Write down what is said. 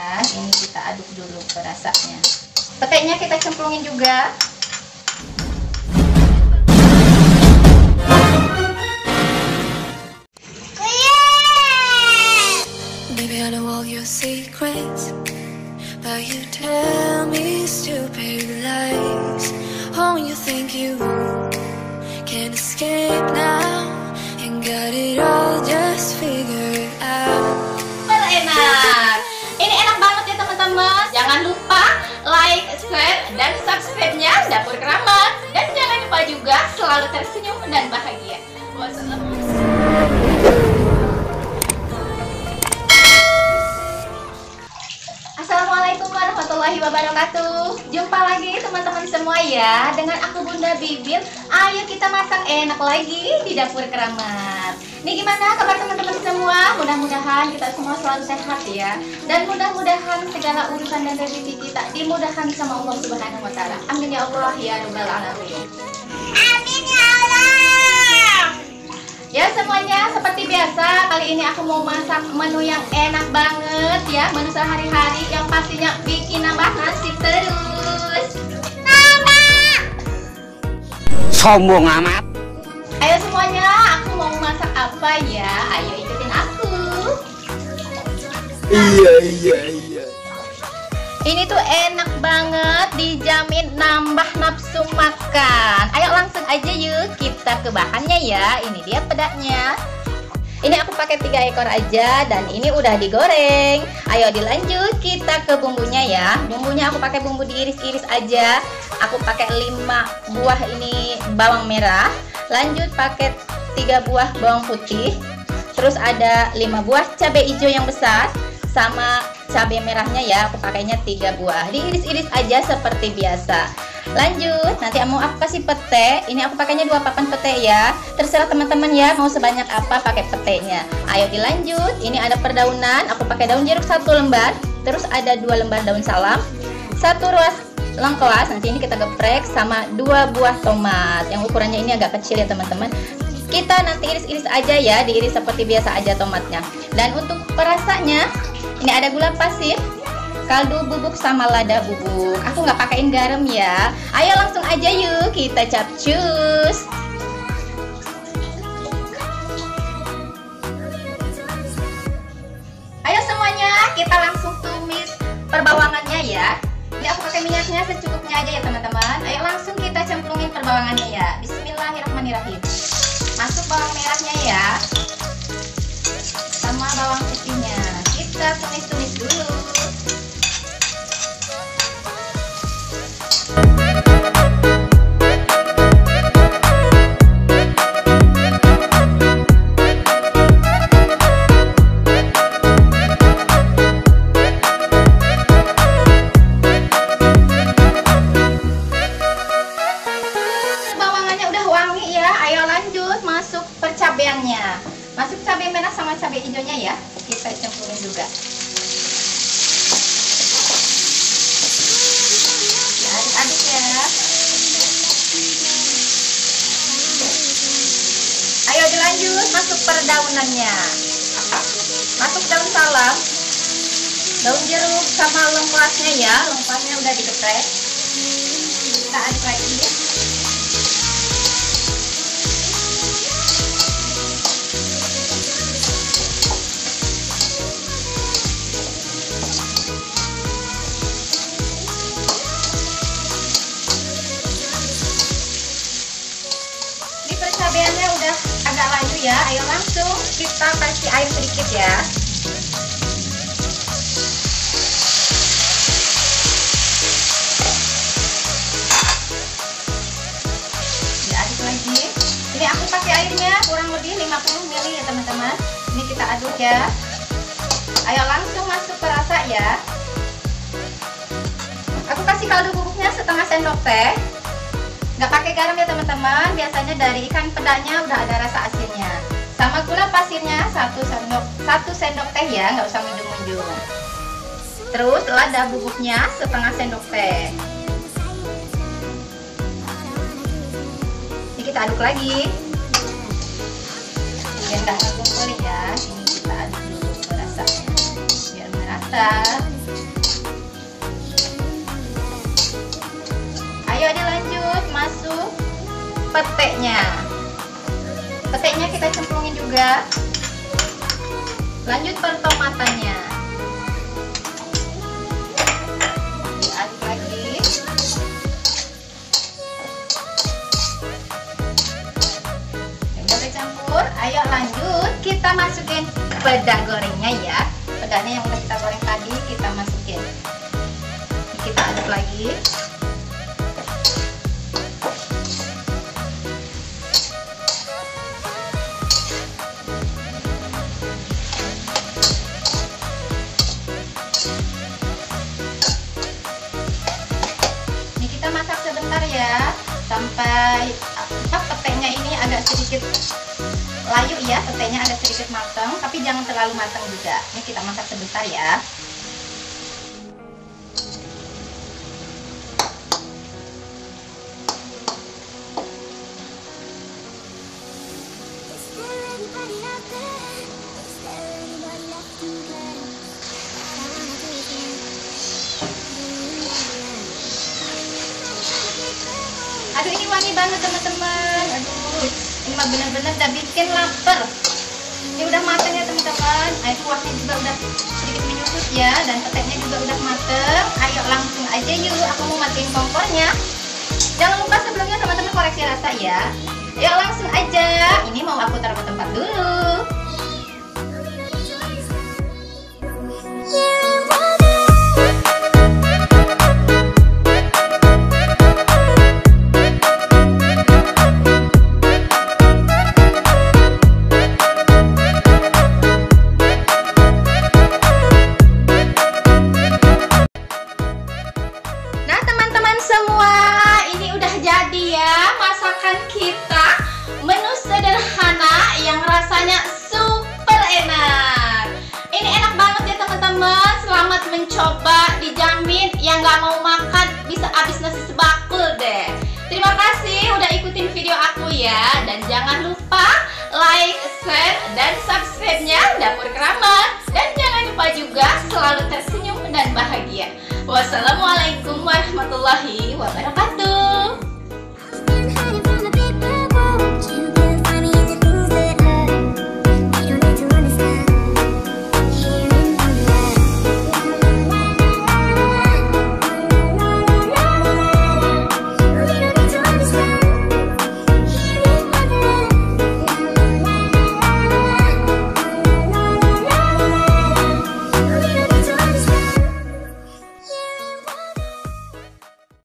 ya. Ini kita aduk dulu perasanya. Petenya kita cemplungin juga. Baby, I know all your secrets, but you tell me stupid lies. Oh, you think you can escape now and got it all just figured out. Enak. Ini enak banget ya teman-teman. Jangan lupa like, share, dan subscribe-nya Dapur Keramat. Dan jangan lupa juga selalu tersenyum dan bahagia. Assalamualaikum warahmatullahi wabarakatuh. Jumpa lagi teman-teman semua ya, dengan aku Bunda Bibit. Ayo kita masak enak lagi di Dapur Keramat. Nih gimana kabar teman-teman semua? Mudah-mudahan kita semua selalu sehat ya. Dan mudah-mudahan segala urusan dan rezeki kita dimudahkan sama Allah Subhanahu wa taala. Amin ya Allah ya rabbal alamin. Amin ya Allah. Ya semuanya, seperti biasa kali ini aku mau masak menu yang enak banget ya, menu sehari-hari yang pastinya bikin nambah nasi terus. Mama. Sombong amat. Ayo semuanya, aku mau masak apa ya? Ayo ikutin aku. Iya. Ini tuh enak banget, dijamin nambah nafsu makan. Ayo langsung aja yuk kita ke bahannya ya. Ini dia pedanya. Ini aku pakai 3 ekor aja dan ini udah digoreng. Ayo dilanjut kita ke bumbunya ya. Bumbunya aku pakai bumbu diiris-iris aja. Aku pakai 5 buah ini bawang merah. Lanjut pakai 3 buah bawang putih. Terus ada 5 buah cabai hijau yang besar sama cabai merahnya ya, aku pakainya 3 buah. Diiris-iris aja seperti biasa. Lanjut, nanti mau aku kasih pete. Ini aku pakainya 2 papan pete ya. Terserah teman-teman ya, mau sebanyak apa pakai petenya. Ayo dilanjut. Ini ada perdaunan, aku pakai daun jeruk 1 lembar. Terus ada 2 lembar daun salam, 1 ruas lengkuas. Nanti ini kita geprek sama 2 buah tomat. Yang ukurannya ini agak kecil ya teman-teman. Kita nanti iris-iris aja ya, diiris seperti biasa aja tomatnya. Dan untuk perasanya, ini ada gula pasir, kaldu bubuk sama lada bubuk. Aku nggak pakein garam ya. Ayo langsung aja yuk kita capcus. Ayo semuanya kita langsung tumis perbawangannya ya. Ini aku pakai minyaknya secukupnya aja ya teman-teman. Ayo langsung kita cemplungin perbawangannya ya. Bismillahirrahmanirrahim. Masuk bawang merahnya ya, sama bawang putihnya. Kita tumis-tumis dulu. Bawangannya udah wangi ya. Ayo lanjut masuk percabeannya. Masuk cabai merah sama cabai hijaunya ya. Kita cemplungin juga. Aduk-aduk ya. Ayo dilanjut masuk perdaunannya. Masuk daun salam, daun jeruk sama lengkuasnya ya. Lengkuasnya udah digeprek. Kita aduk lagi ya. Cabeannya udah agak layu ya. Ayo langsung kita kasih air sedikit ya. Diaduk lagi. Ini aku pakai airnya kurang lebih 50 ml ya teman-teman. Ini kita aduk ya. Ayo langsung masuk ke rasa ya. Aku kasih kaldu bubuknya setengah sendok teh. Nggak pakai garam ya teman-teman, biasanya dari ikan pedanya udah ada rasa asinnya. Sama gula pasirnya 1 sendok teh ya, nggak usah munjung-munjung. Terus lada bubuknya setengah sendok teh. Ini kita aduk lagi. Biar nggak ngumpul ya, ini kita aduk dulu rasanya biar merata. petenya. Petenya kita cemplungin juga. Lanjut per tomatannya. Diaduk lagi. Udah tercampur. Ayo lanjut kita masukin peda gorengnya ya. Pedanya yang udah kita goreng tadi kita masukin. Kita aduk lagi. Ini kita masak sebentar ya, sampai petenya ini agak sedikit layu ya, petenya agak sedikit matang, tapi jangan terlalu matang juga. Ini kita masak sebentar ya. Aduh, ini wangi banget teman-teman. Aduh, ini mah bener-bener udah bikin lapar. Ini udah matang ya teman-teman. Air kuahnya juga udah sedikit menyusut ya, dan peteknya juga udah mateng. Ayo langsung aja yuk, aku mau matiin kompornya. Jangan lupa sebelumnya teman-teman koreksi rasa ya. Ayo langsung aja. Ini mau aku taruh ke tempat dulu. Kita menu sederhana yang rasanya super enak. Ini enak banget ya teman-teman. Selamat mencoba, dijamin yang nggak mau makan bisa habis nasi sebakul deh. Terima kasih udah ikutin video aku ya, dan jangan lupa like, share, dan subscribe-nya Dapur Keramas.